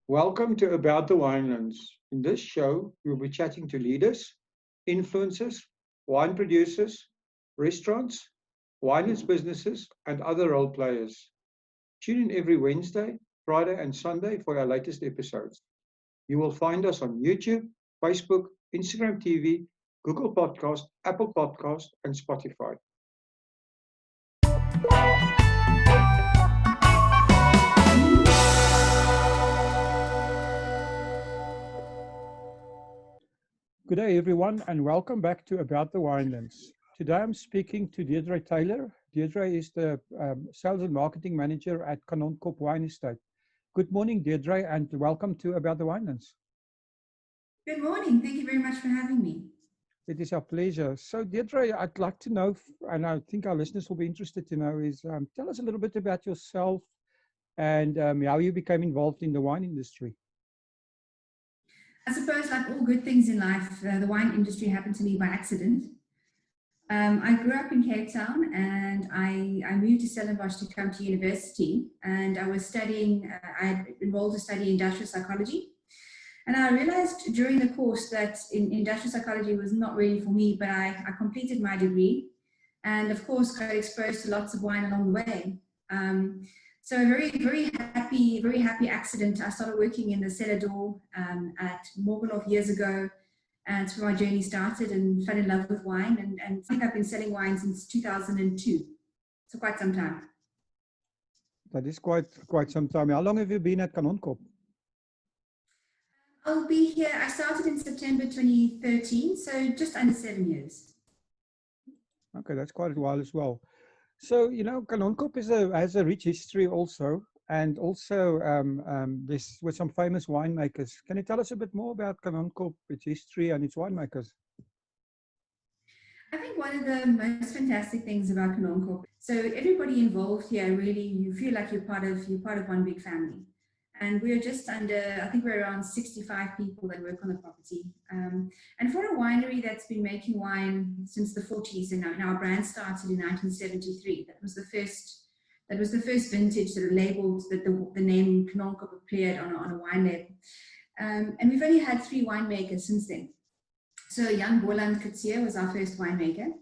Welcome to About the Winelands. In this show, we'll be chatting to leaders, influencers, wine producers, restaurants, wineries businesses, and other role players. Tune in every Wednesday, Friday, and Sunday for our latest episodes. You will find us on YouTube, Facebook, Instagram TV, Google Podcast, Apple Podcast, and Spotify. Good day, everyone, and welcome back to About the Winelands. Today I'm speaking to Deidre Taylor. Deidre is the Sales and Marketing Manager at Kanonkop Wine Estate. Good morning, Deidre, and welcome to About the Winelands. Good morning. Thank you very much for having me. It is our pleasure. So, Deidre, I'd like to know, and I think our listeners will be interested to know, is tell us a little bit about yourself and how you became involved in the wine industry. I suppose, like all good things in life, the wine industry happened to me by accident. I grew up in Cape Town and I moved to Stellenbosch to come to university, and I was studying, I enrolled to study industrial psychology. And I realized during the course that industrial psychology was not really for me, but I completed my degree and of course got exposed to lots of wine along the way. So a very happy accident. I started working in the cellar door at Morgenhof years ago, and that's where my journey started, and fell in love with wine. And I think I've been selling wine since 2002, so quite some time. That is quite some time. How long have you been at Kanonkop? I'll be here. I started in September 2013, so just under 7 years. Okay, that's quite a while as well. So, you know, Kanonkop has a rich history also, and also this with some famous winemakers. Can you tell us a bit more about Kanonkop, its history and its winemakers? I think one of the most fantastic things about Kanonkop, so everybody involved here, really, you feel like you're part of one big family. And we're just under, I think we're around 65 people that work on the property. And for a winery that's been making wine since the 40s, and our brand started in 1973. That was the first vintage that labeled that the name Kanonkop appeared on a wine label. And we've only had 3 winemakers since then. So Jan Boland was our first winemaker.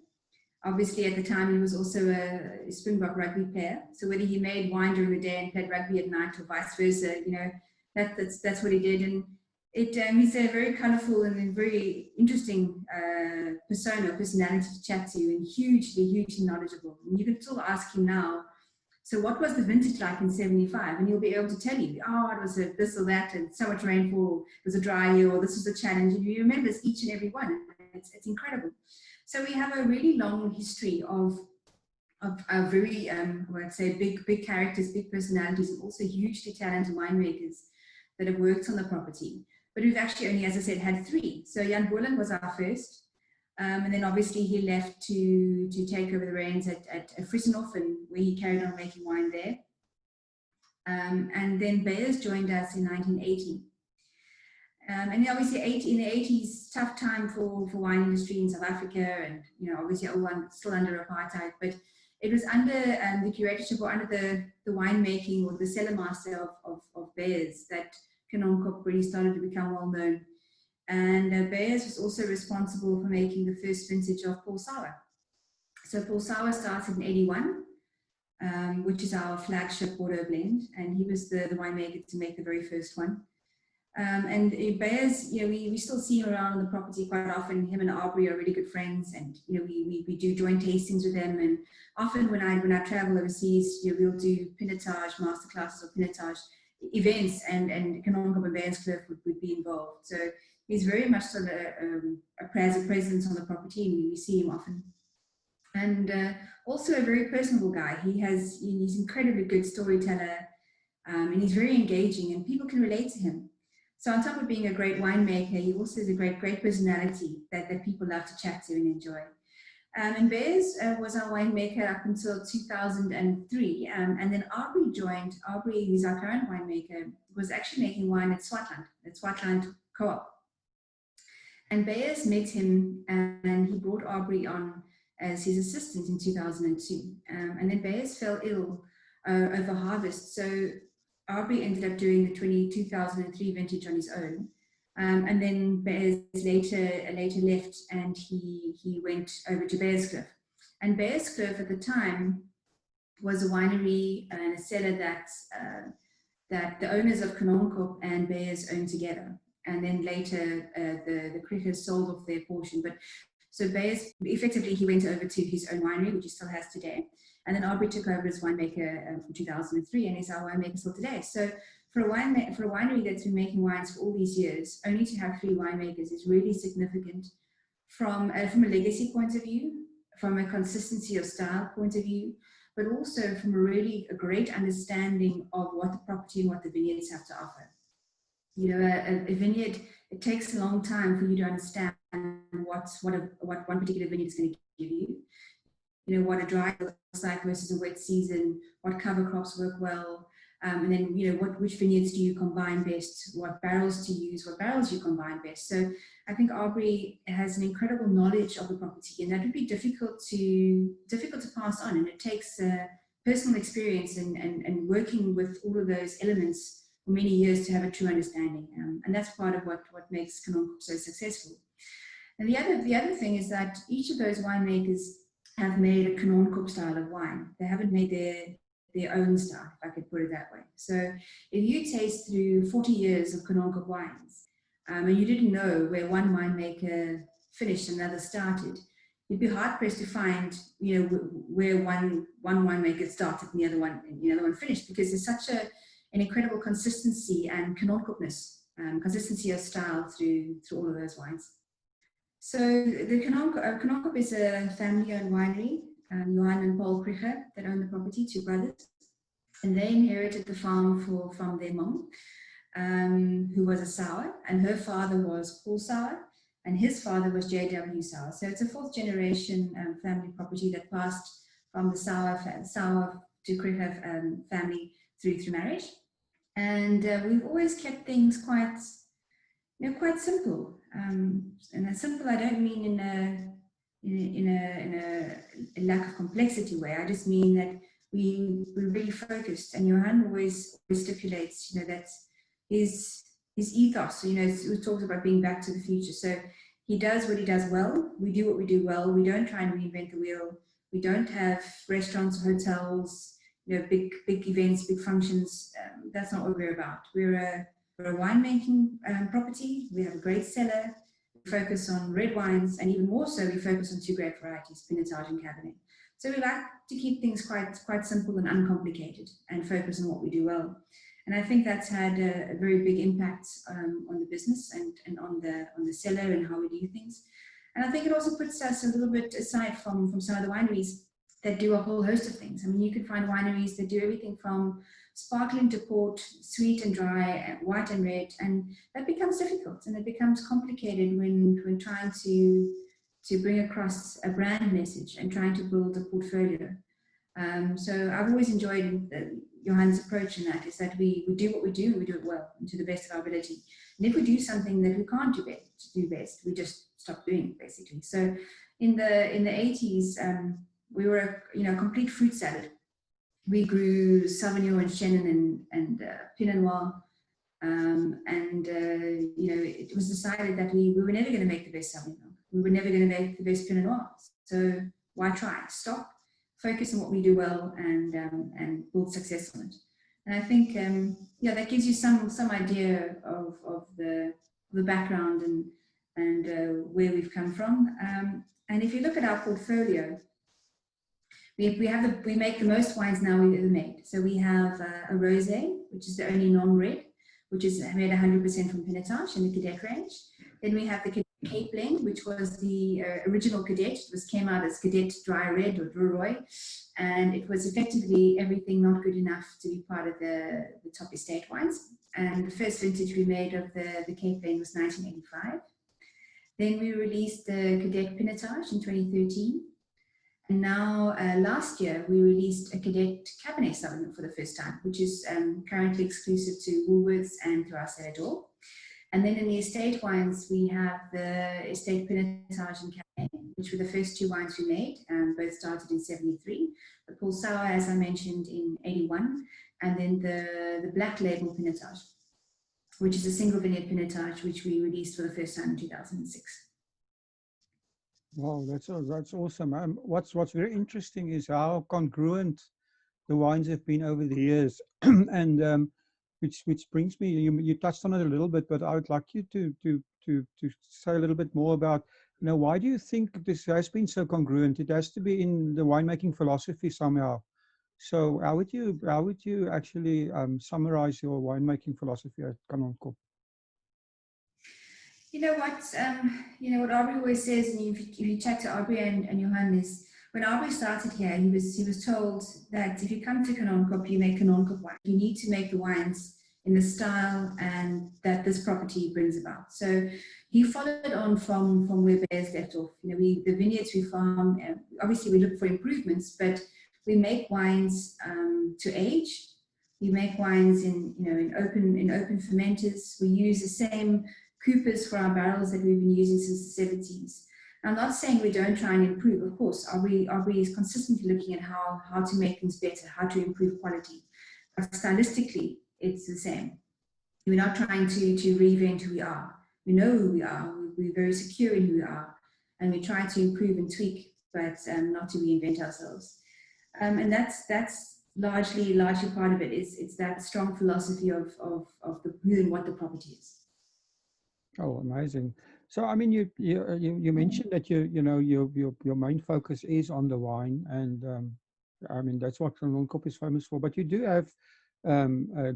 Obviously, at the time, he was also a Springbok rugby player. So whether he made wine during the day and played rugby at night, or vice versa, you know, that's what he did. And he's a very colourful and very interesting personality to chat to, and hugely knowledgeable. And you can still ask him now, so what was the vintage like in 75? And he'll be able to tell you, oh, it was this or that, and so much rainfall, it was a dry year, or this was a challenge. And he remembers each and every one. It's incredible. So we have a really long history of very, I'd say, big characters, big personalities, and also hugely talented winemakers that have worked on the property. But we've actually only, as I said, had 3. So Jan Boland was our first, and then obviously he left to take over the reins at Frissenhof, and where he carried on making wine there. And then Beyers joined us in 1980. And obviously in the 80s, tough time for wine industry in South Africa, and, you know, obviously everyone still under apartheid, but it was under the curatorship, or under the winemaking or the cellar master of Beyers, that Kanonkop really started to become well known. And Beyers was also responsible for making the first vintage of Paul Sauer. So Paul Sauer started in 81, which is our flagship Bordeaux blend, and he was the winemaker to make the very first one. And Beyers, you know, we still see him around on the property quite often. Him and Aubrey are really good friends, and, you know, we do joint tastings with them. And often when I travel overseas, you know, we'll do pinotage masterclasses or pinotage events, and Kanonkop and Beyers Cliff would be involved. So he's very much sort of a presence on the property, and we see him often. And also a very personable guy. He's incredibly good storyteller, and he's very engaging, and people can relate to him. So on top of being a great winemaker, he also has a great personality that people love to chat to and enjoy. And Beyers was our winemaker up until 2003. And then Aubrey joined. Aubrey, who's our current winemaker, was actually making wine at Swartland Co-op. And Beyers met him, and he brought Aubrey on as his assistant in 2002. And then Beyers fell ill over harvest. So Aubrey ended up doing the 2003 vintage on his own. And then Bears later left, and he went over to Bearscliff. And Bearscliff at the time was a winery and a cellar that the owners of Kanonkop and Bears owned together. And then later the Crickers sold off their portion. But so Bears, effectively, he went over to his own winery, which he still has today. And then Aubrey took over as winemaker from 2003 and is our winemaker still today. So for a winery that's been making wines for all these years, only to have 3 winemakers is really significant from a legacy point of view, from a consistency of style point of view, but also from a great understanding of what the property and what the vineyards have to offer. You know, a vineyard, it takes a long time for you to understand what one particular vineyard is going to give you. You know, what a dry looks like versus a wet season, what cover crops work well, and then, you know, which vineyards do you combine best, what barrels to use, what barrels you combine best. So I think Aubrey has an incredible knowledge of the property, and that would be difficult to pass on. And it takes personal experience and working with all of those elements for many years to have a true understanding. And that's part of what makes Kanonkop so successful. And the other thing is that each of those winemakers have made a Kanonkop style of wine. They haven't made their own style, if I could put it that way. So if you taste through 40 years of Kanonkop wines, and you didn't know where one winemaker finished and another started, you'd be hard pressed to find, you know, where one winemaker started and the other one finished, because there's such an incredible consistency and Kanonkopness, consistency of style through all of those wines. So the Kanonkop is a family-owned winery, Johan and Paul Cricher, that own the property, 2 brothers, and they inherited the farm from their mom, who was a Sauer, and her father was Paul Sauer, and his father was J.W. Sauer. So it's a 4th generation family property that passed from the Sauer to Cricher family through marriage, and we've always kept things quite simple. And simple, I don't mean in a lack of complexity way. I just mean that we're really focused. And Johan always stipulates, you know, that's his ethos. You know, we talked about being back to the future. So he does what he does well. We do what we do well. We don't try and reinvent the wheel. We don't have restaurants, hotels, you know, big events, big functions. That's not what we're about. We're a winemaking property. We have a great cellar. We focus on red wines, and even more so, we focus on 2 great varieties, Pinotage and Cabernet. So we like to keep things quite simple and uncomplicated, and focus on what we do well. And I think that's had a very big impact on the business and on the cellar and how we do things. And I think it also puts us a little bit aside from some of the wineries that do a whole host of things. I mean, you can find wineries that do everything from sparkling to port, sweet and dry, white and red, and that becomes difficult, and it becomes complicated when trying to bring across a brand message and trying to build a portfolio. So I've always enjoyed Johan's approach in that, is that we do what we do, and we do it well and to the best of our ability. And if we do something that we can't do best, we just stop doing it, basically. So in the 80s, we were a complete fruit salad. We grew Sauvignon and Chenin and Pinot Noir, it was decided that we were never going to make the best Sauvignon. We were never going to make the best Pinot Noir. So why try? Stop, focus on what we do well, and build success on it. And I think that gives you some idea of the background and where we've come from. And if you look at our portfolio, we make the most wines now we've ever made. So we have a rosé, which is the only non-red, which is made 100% from Pinotage in the Cadet range. Then we have the Cape blend, which was the original Cadet. It came out as Cadet Dry Red or Druroy, and it was effectively everything not good enough to be part of the top estate wines. And the first vintage we made of the Cape blend was 1985. Then we released the Cadet Pinotage in 2013. And now, last year, we released a Cadet Cabernet Sauvignon for the first time, which is currently exclusive to Woolworths and to our cellar door. And then in the estate wines, we have the estate Pinotage and Cabernet, which were the first 2 wines we made. Both started in '73. The Paul Sauer, as I mentioned, in '81. and then the black label Pinotage, which is a single vineyard Pinotage, which we released for the first time in 2006. Wow, that's awesome. What's very interesting is how congruent the wines have been over the years, and which brings me. You touched on it a little bit, but I would like you to say a little bit more about, why do you think this has been so congruent? It has to be in the winemaking philosophy somehow. So how would you actually summarize your winemaking philosophy at Kanonkop? You know what Aubrey always says, and if you chat to Aubrey and Johan, is when Aubrey started here, he was told that if you come to Kanonkop, you make Kanonkop wine. You need to make the wines in the style and that this property brings about. So he followed on from where Bears left off. The vineyards we farm, obviously we look for improvements, but we make wines to age. We make wines in open fermenters. We use the same coopers for our barrels that we've been using since the 70s. I'm not saying we don't try and improve. Of course, Aubrey is consistently looking at how to make things better, how to improve quality. But stylistically, it's the same. We're not trying to reinvent who we are. We know who we are. We're very secure in who we are. And we try to improve and tweak, but not to reinvent ourselves. And that's largely part of it. It's that strong philosophy of the who and what the property is. Oh, amazing! So, I mean, you mentioned that your main focus is on the wine, and I mean that's what Kanonkop is famous for. But you do have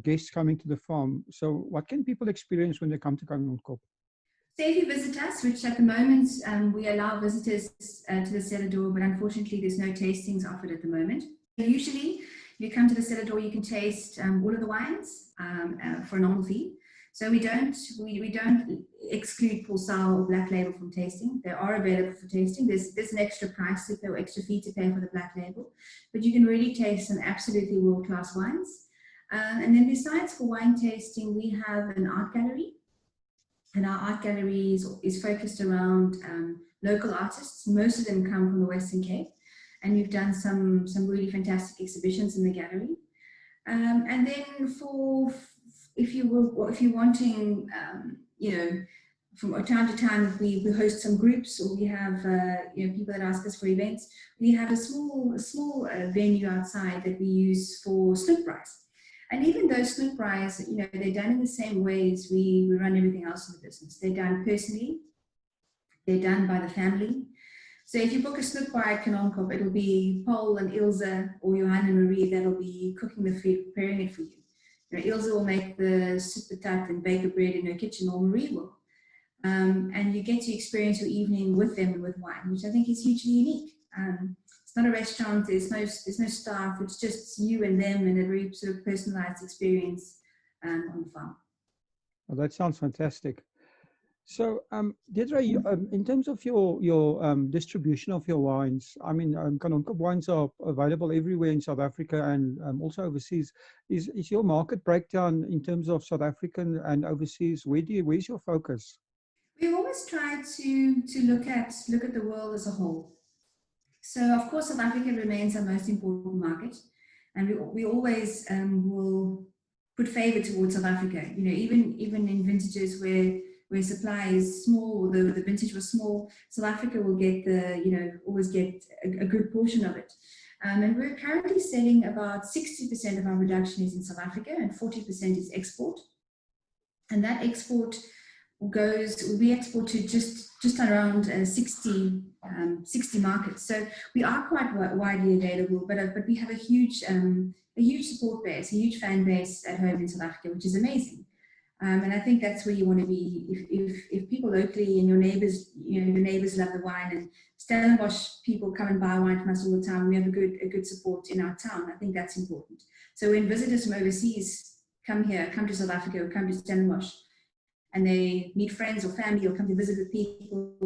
guests coming to the farm. So, what can people experience when they come to Kanonkop? So, if you visit us, which at the moment we allow visitors to the cellar door, but unfortunately there's no tastings offered at the moment. Usually, if you come to the cellar door, you can taste all of the wines for a normal fee. So we don't exclude Pulsar or Black Label from tasting. They are available for tasting. There's an extra price to pay or extra fee to pay for the Black Label, but you can really taste some absolutely world-class wines. And then besides for wine tasting, we have an art gallery, and our art gallery is focused around local artists. Most of them come from the Western Cape, and we've done some really fantastic exhibitions in the gallery. And then if you're wanting, from time to time, we host some groups, or we have people that ask us for events. We have a small venue outside that we use for snook braais. And even those snook braais, they're done in the same way as we run everything else in the business. They're done personally. They're done by the family. So if you book a snook braai at Kanonkop, it'll be Paul and Ilse or Johan and Marie that'll be cooking the food, preparing it for you. Ilse will make the soup patat and bake the bread in her kitchen, or Marie will. And you get to experience your evening with them and with wine, which I think is hugely unique. It's not a restaurant, there's no staff, it's just you and them, and a very sort of personalized experience on the farm. Well, that sounds fantastic. So, Deidre, in terms of your distribution of your wines, I mean, Kanonkop wines are available everywhere in South Africa and also overseas. Is your market breakdown in terms of South African and overseas? Where's your focus? We always try to look at the world as a whole. So, of course, South Africa remains our most important market, and we always will put favor towards South Africa. Even in vintages where supply is small, or the vintage was small, South Africa will get always get a good portion of it. And we're currently selling about 60% of our production is in South Africa, and 40% is export. And that export we export to just around 60 markets. So we are quite widely available, but we have a huge support base, a huge fan base at home in South Africa, which is amazing. And I think that's where you want to be. If people locally and your neighbors love the wine, and Stellenbosch people come and buy wine from us all the time, we have a good support in our town. I think that's important. So when visitors from overseas come to South Africa, or come to Stellenbosch, and they meet friends or family, or come to visit with people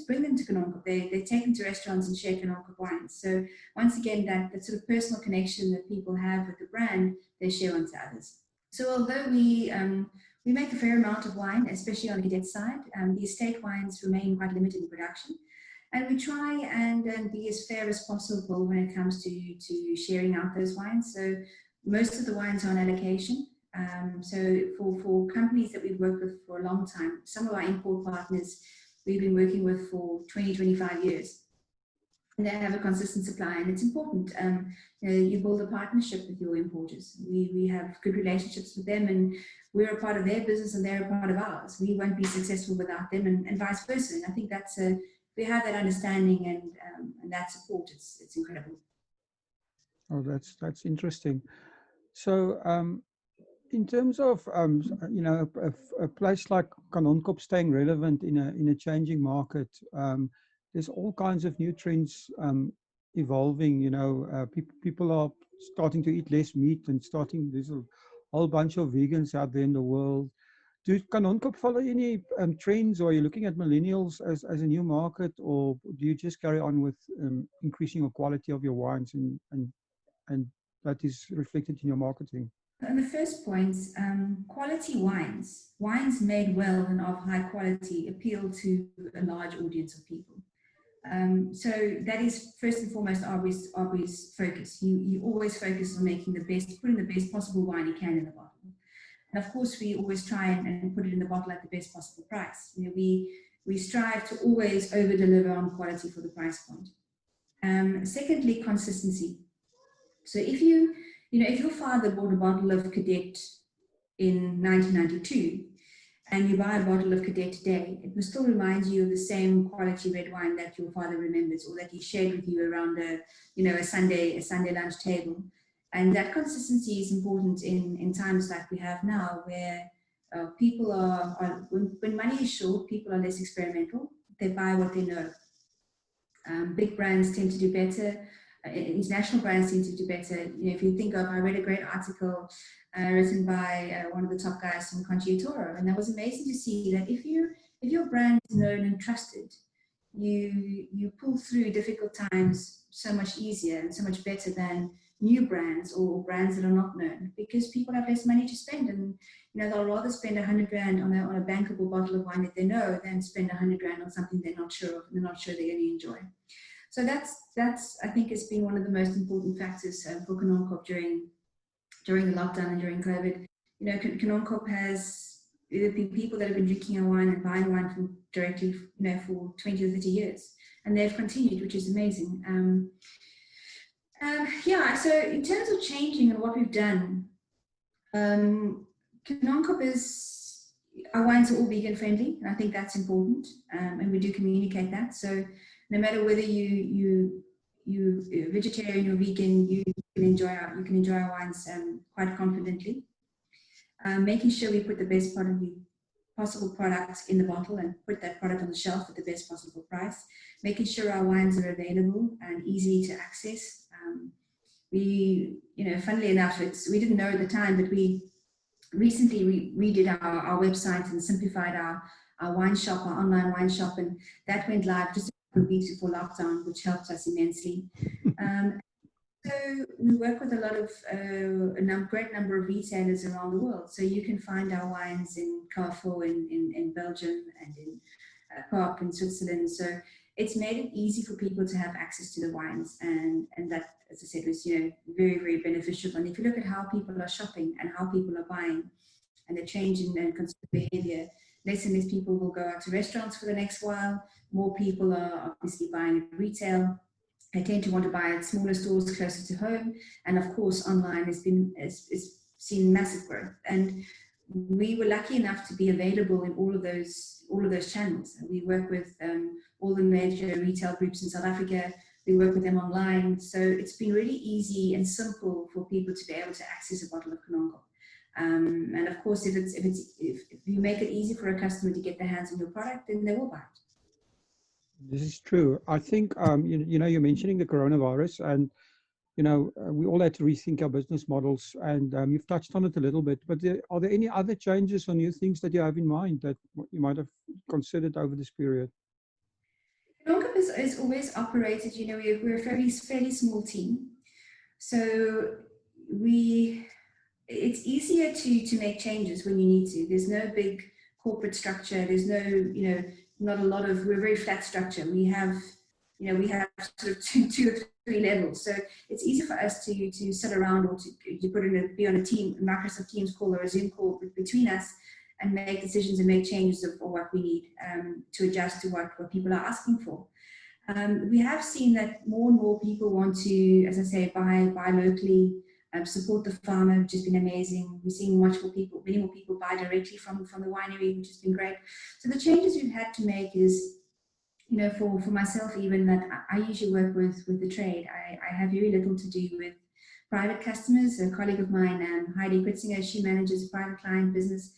bring them to Kanonkop. They take them to restaurants and share Kanonkop wines. So once again, that sort of personal connection that people have with the brand, they share on to others. So although we make a fair amount of wine, especially on the cadet side, the estate wines remain quite limited in production. And we try and be as fair as possible when it comes to sharing out those wines. So most of the wines are on allocation. So for companies that we've worked with for a long time, some of our import partners we've been working with for 20, 25 years. And they have a consistent supply, and it's important. You build a partnership with your importers. We have good relationships with them, and we're a part of their business and they're a part of ours. We won't be successful without them, and vice versa. And I think that's we have that understanding and that support. It's incredible. Oh, that's interesting. So, in terms of a place like Kanonkop staying relevant in a changing market, there's all kinds of new trends evolving. People are starting to eat less meat and there's a whole bunch of vegans out there in the world. Do Kanonkop follow any trends, or are you looking at millennials as a new market, or do you just carry on with increasing the quality of your wines and that is reflected in your marketing? On the first point, quality wines made well and of high quality appeal to a large audience of people. So that is first and foremost Aubrey's focus. You always focus on putting the best possible wine you can in the bottle. And of course, we always try and put it in the bottle at the best possible price. We strive to always over deliver on quality for the price point. Secondly, consistency. So if your father bought a bottle of Cadet in 1992 and you buy a bottle of Cadet today, it will still remind you of the same quality red wine that your father remembers, or that he shared with you around a Sunday lunch table. And that consistency is important in times like we have now, where people are when money is short, people are less experimental. They buy what they know. Big brands tend to do better. International brands seem to do better. If you think of, I read a great article written by one of the top guys from Conchiatoro, and that was amazing to see that if your brand is known and trusted, you pull through difficult times so much easier and so much better than new brands or brands that are not known, because people have less money to spend, and they'll rather spend 100 Rand on a bankable bottle of wine that they know than spend 100 Rand on something they're not sure of and they're not sure they're going to enjoy. So that's I think has been one of the most important factors for Kanonkop during the lockdown and during COVID. Kanonkop has been people that have been drinking our wine and buying wine from directly, for 20 or 30 years, and they've continued, which is amazing. So in terms of changing and what we've done, Kanonkop our wines are all vegan friendly, and I think that's important, and we do communicate that. So no matter whether you vegetarian or vegan, you can enjoy our wines quite confidently. Making sure we put the best possible products in the bottle and put that product on the shelf at the best possible price. Making sure our wines are available and easy to access. Funnily enough, we didn't know at the time, but we recently redid our website and simplified our wine shop, our online wine shop, and that went live just a couple of weeks before lockdown, which helped us immensely. So we work with a lot of a great number of retailers around the world. So you can find our wines in Carrefour in Belgium and in Coop in Switzerland. So it's made it easy for people to have access to the wines, and that, as I said, was very, very beneficial. And if you look at how people are shopping and how people are buying, and the change in consumer behavior, less and less people will go out to restaurants for the next while. More people are obviously buying at retail. They tend to want to buy at smaller stores closer to home, and of course, online has seen massive growth. And we were lucky enough to be available in all of those channels. We work with all the major retail groups in South Africa. We work with them online, so it's been really easy and simple for people to be able to access a bottle of Kanonkop. And of course, if you make it easy for a customer to get their hands on your product, then they will buy it. This is true. I think, you're mentioning the coronavirus, and, we all had to rethink our business models, and you've touched on it a little bit, but are there any other changes or new things that you have in mind that you might have considered over this period? Kanonkop is always operated, we're a fairly small team. So it's easier to make changes when you need to. There's no big corporate structure. There's no, not a lot of, we're a very flat structure. We have we have sort of two or three levels. So it's easy for us to sit around or to put in be on a team, a Microsoft Teams call or a Zoom call between us and make decisions and make changes of what we need to adjust to what people are asking for. We have seen that more and more people want to, as I say, buy locally, support the farmer, which has been amazing. We're seeing many more people buy directly from the winery, which has been great. So the changes we've had to make is, for myself even, that I usually work with the trade. I have very little to do with private customers. A colleague of mine, Heidi Kritzinger, she manages a private client business.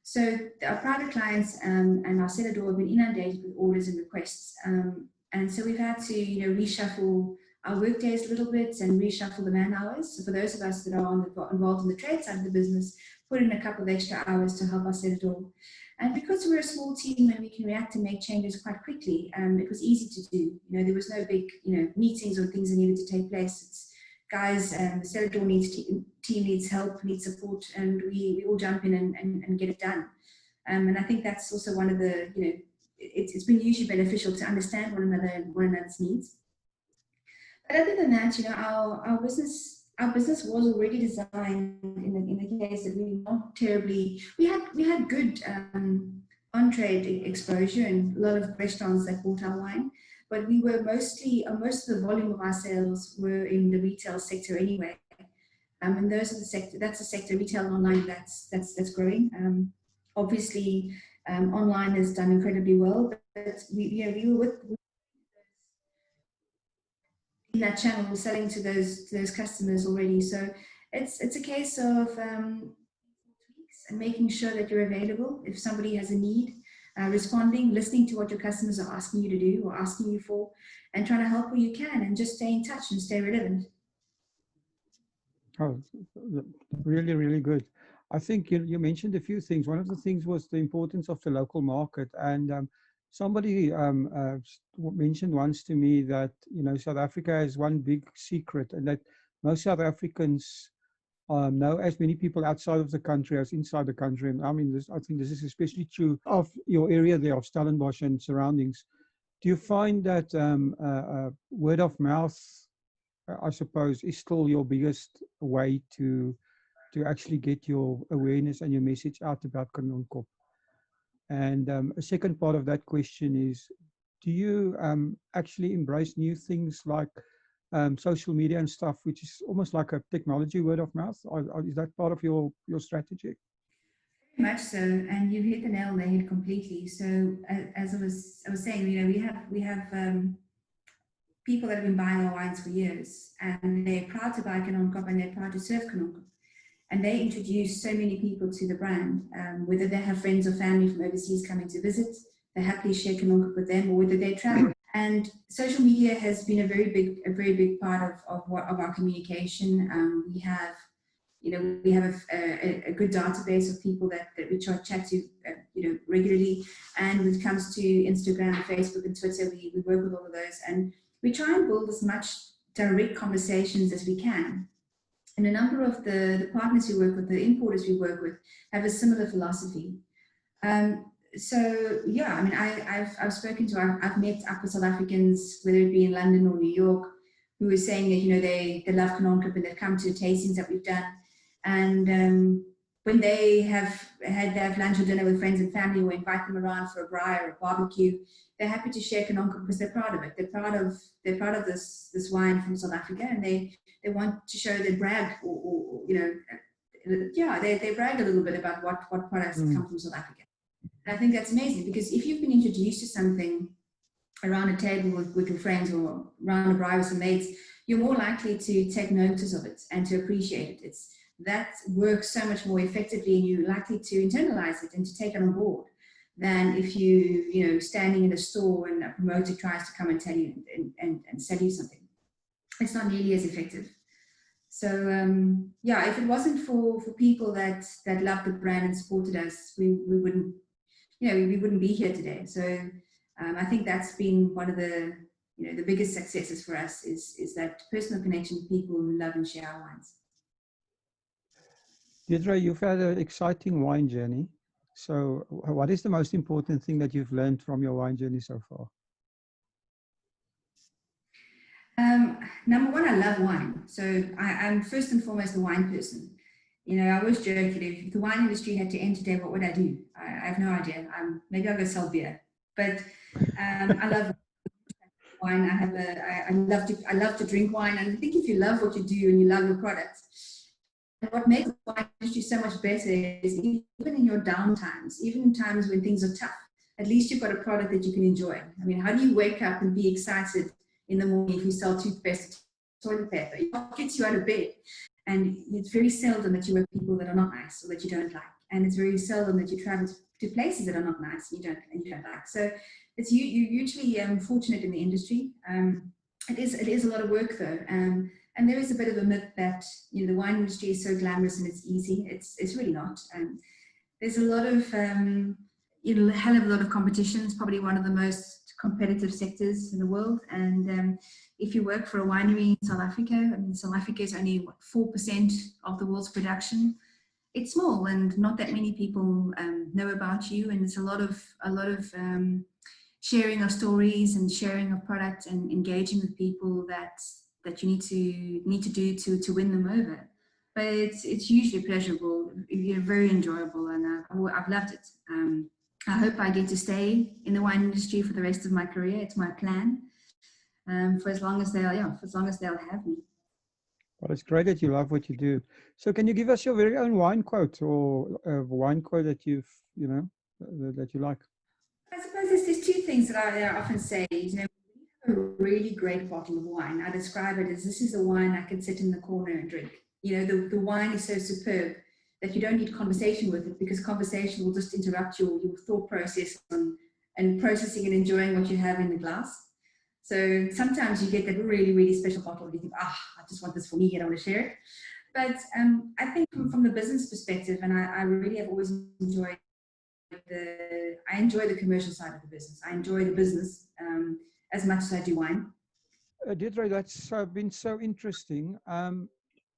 So our private clients and our cellar door have been inundated with orders and requests. And so we've had to, reshuffle our work days a little bit and reshuffle the man hours. So for those of us that are involved in the trade side of the business, put in a couple of extra hours to help us cellar door. And because we're a small team and we can react and make changes quite quickly, it was easy to do. There was no big, meetings or things that needed to take place. It's guys, the cellar door team needs help, needs support, and we all jump in and get it done. And I think that's also one of the, it's been hugely beneficial to understand one another and one another's needs. But other than that, our business was already designed in the case that we not terribly, we had good on-trade exposure and a lot of restaurants that bought our wine, but we were most of the volume of our sales were in the retail sector anyway. And that's the sector, retail and online, that's growing. Obviously, online has done incredibly well, but we were in that channel, selling to those customers already. So it's a case of tweaks and making sure that you're available if somebody has a need, responding, listening to what your customers are asking you to do or asking you for, and trying to help where you can, and just stay in touch and stay relevant. Oh, really, really good. I think you mentioned a few things. One of the things was the importance of the local market, and somebody mentioned once to me that South Africa has one big secret, and that most South Africans know as many people outside of the country as inside the country. And I mean, I think this is especially true of your area there of Stellenbosch and surroundings. Do you find that word of mouth, I suppose, is still your biggest way to actually get your awareness and your message out about Kanonkop? And a second part of that question is, do you actually embrace new things like social media and stuff, which is almost like a technology word of mouth? Or is that part of your strategy? Very much so, and you hit the nail on the head completely. So as I was saying, we have people that have been buying our wines for years, and they're proud to buy Kanonkop and they're proud to serve Kanonkop. And they introduce so many people to the brand, whether they have friends or family from overseas coming to visit, they happily share Kanonkop with them, or whether they travel. And social media has been a very big part of our communication. We have a good database of people that we chat to, regularly. And when it comes to Instagram, Facebook, and Twitter, we work with all of those, and we try and build as much direct conversations as we can. And a number of the partners we work with, the importers we work with, have a similar philosophy. So yeah, I mean, I've spoken to, I've met upper South Africans, whether it be in London or New York, who are saying that they love Kanonkop and they've come to tastings that we've done, and when they have lunch or dinner with friends and family, or invite them around for a braai or a barbecue, they're happy to share Kanonkop because they're proud of it. They're proud of this wine from South Africa, and they want to show they brag, or they brag a little bit about what products come from South Africa. And I think that's amazing, because if you've been introduced to something around a table with your friends or around a braai with some mates, you're more likely to take notice of it and to appreciate it. That works so much more effectively, and you're likely to internalize it and to take it on board than if standing in a store and a promoter tries to come and tell you and sell you something. It's not nearly as effective. So if it wasn't for people that loved the brand and supported us, we wouldn't be here today. So I think that's been one of the biggest successes for us is that personal connection with people who love and share our wines. Deidre, you've had an exciting wine journey. So what is the most important thing that you've learned from your wine journey so far? Number one, I love wine. So I'm first and foremost a wine person. You know, I always joke that if the wine industry had to end today, what would I do? I have no idea. Maybe I'll go sell beer. But I love wine. I love to drink wine. And I think if you love what you do and you love your products, what makes the wine industry so much better is even in your downtimes, even in times when things are tough, at least you've got a product that you can enjoy. I mean, how do you wake up and be excited in the morning if you sell toothpaste or toilet paper? It gets you out of bed. And it's very seldom that you work with people that are not nice or that you don't like. And it's very seldom that you travel to places that are not nice and you don't like. So it's you're usually fortunate in the industry. It is a lot of work though. And there is a bit of a myth that, you know, the wine industry is so glamorous and it's easy. It's really not. There's a lot of you know, a hell of a lot of competition. It's probably one of the most competitive sectors in the world. And if you work for a winery in South Africa, I mean, South Africa is only what, 4% of the world's production. It's small, and not that many people know about you. And it's a lot of sharing of stories and sharing of products and engaging with people that you need to do to win them over. But it's usually pleasurable, very enjoyable, and I've loved it. I hope I get to stay in the wine industry for the rest of my career. It's my plan, for as long as they'll have me. Well, it's great that you love what you do. So can you give us your very own wine quote, or a wine quote that you that you like? I suppose there's two things that I often say. You know, a really great bottle of wine, I describe it as, this is a wine I can sit in the corner and drink. You know, the wine is so superb that you don't need conversation with it, because conversation will just interrupt your thought process and processing and enjoying what you have in the glass. So sometimes you get that really, really special bottle and you think, I just want this for me, I don't want to share it. But I think from the business perspective, and I really have always enjoyed I enjoy the commercial side of the business. I enjoy the business as much as I do wine. Deidre, that's been so interesting.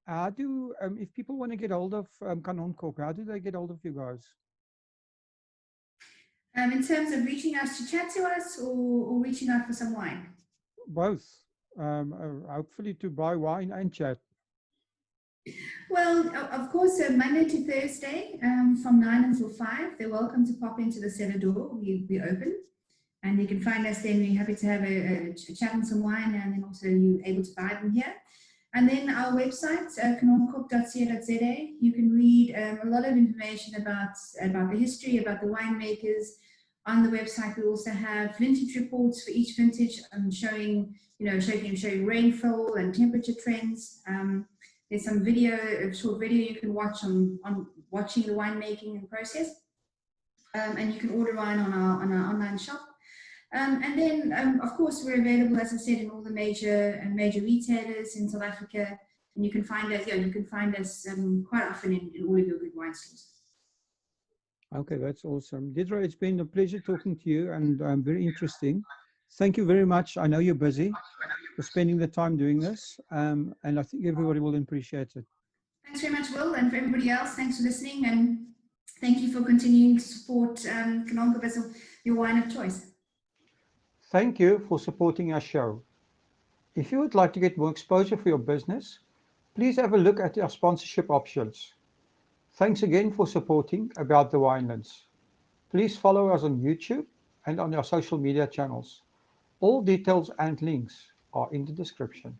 How do, if people want to get hold of Kanonkop, how do they get hold of you guys? In terms of reaching out to chat to us, or reaching out for some wine? Both. Hopefully to buy wine and chat. Well, of course, Monday to Thursday from 9 until 5, they're welcome to pop into the cellar door. We open, and you can find us then. We're happy to have a chat on some wine, and then also you're able to buy them here. And then our website, kanonkop.co.za, you can read a lot of information about the history, about the winemakers. On the website, we also have vintage reports for each vintage, showing rainfall and temperature trends. There's some a short video you can watch on watching the winemaking process, and you can order wine on our online shop. And then, of course, we're available, as I said, in all the major retailers in South Africa, and you can find us. You can find us quite often in all of your good wine stores. Okay, that's awesome. Deidre, it's been a pleasure talking to you, and very interesting. Thank you very much. I know you're busy, for spending the time doing this, and I think everybody will appreciate it. Thanks very much, Will, and for everybody else, thanks for listening, and thank you for continuing to support Kanonkop as your wine of choice. Thank you for supporting our show. If you would like to get more exposure for your business, please have a look at our sponsorship options. Thanks again for supporting About the Winelands. Please follow us on YouTube and on our social media channels. All details and links are in the description.